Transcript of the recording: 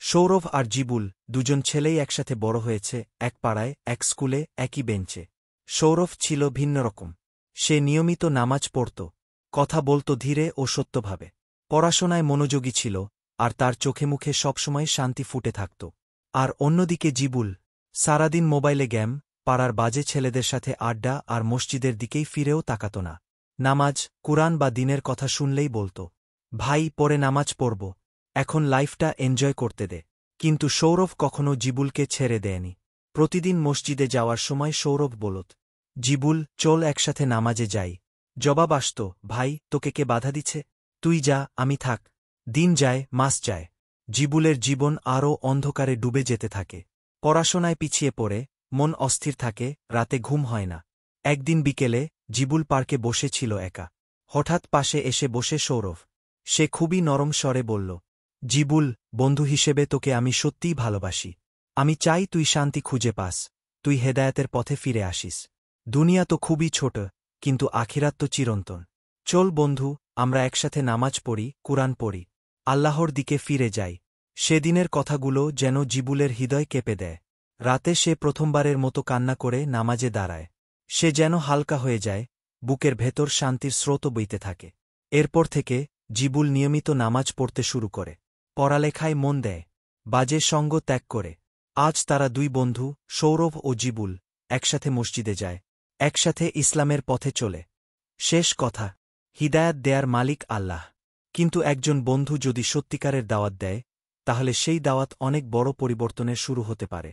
সৌরভ আর জিবুল দুজন ছেলেই একসাথে বড় হয়েছে, এক পাড়ায়, এক স্কুলে, একই বেঞ্চে। সৌরভ ছিল ভিন্নরকম। সে নিয়মিত নামাজ পড়ত, কথা বলত ধীরে ও সত্যভাবে, পড়াশোনায় মনোযোগী ছিল, আর তার চোখে মুখে সবসময় শান্তি ফুটে থাকত। আর অন্যদিকে জিবুল সারাদিন মোবাইলে গেম, পাড়ার বাজে ছেলেদের সাথে আড্ডা আর মসজিদের দিকেই ফিরেও তাকাত না। নামাজ, কুরআন বা দিনের কথা শুনলেই বলত, ভাই পরে নামাজ পড়ব, এখন লাইফটা এনজয় করতে দে। কিন্তু সৌরভ কখনো জিবুলকে ছেড়ে দেয়নি। প্রতিদিন মসজিদে যাওয়ার সময় সৌরভ বলত, জিবুল চল একসাথে নামাজে যাই। জবাব আসত, ভাই তোকে কে বাধা দিচ্ছে, তুই যা, আমি থাক। দিন যায়, মাস যায়। জিবুলের জীবন আরও অন্ধকারে ডুবে যেতে থাকে। পড়াশোনায় পিছিয়ে পড়ে, মন অস্থির থাকে, রাতে ঘুম হয় না। একদিন বিকেলে জিবুল পার্কে বসেছিল একা। হঠাৎ পাশে এসে বসে সৌরভ। সে খুবই নরম স্বরে বলল, জিবুল, বন্ধু হিসেবে তোকে আমি সত্যিই ভালোবাসি। আমি চাই তুই শান্তি খুঁজে পাস, তুই হেদায়েতের পথে ফিরে আসিস। দুনিয়া তো খুবই ছোট, কিন্তু আখিরাত তো চিরন্তন। চল বন্ধু, আমরা একসাথে নামাজ পড়ি, কুরআন পড়ি, আল্লাহর দিকে ফিরে যাই। সেদিনের কথাগুলো যেন জিবুলের হৃদয় কেঁপে দেয়। রাতে সে প্রথমবারের মতো কান্না করে নামাজে দাঁড়ায়। সে যেন হালকা হয়ে যায়, বুকের ভেতর শান্তির স্রোত বইতে থাকে। এরপর থেকে জিবুল নিয়মিত নামাজ পড়তে শুরু করে, পড়ালেখায় মন দেয়, বাজে সঙ্গ ত্যাগ করে। আজ তারা দুই বন্ধু, সৌরভ ও জিবুল, একসাথে মসজিদে যায়, একসাথে ইসলামের পথে চলে। শেষ কথা, হিদায়াত দেয়ার মালিক আল্লাহ। কিন্তু একজন বন্ধু যদি সত্যিকারের দাওয়াত দেয়, তাহলে সেই দাওয়াত অনেক বড় পরিবর্তনের শুরু হতে পারে।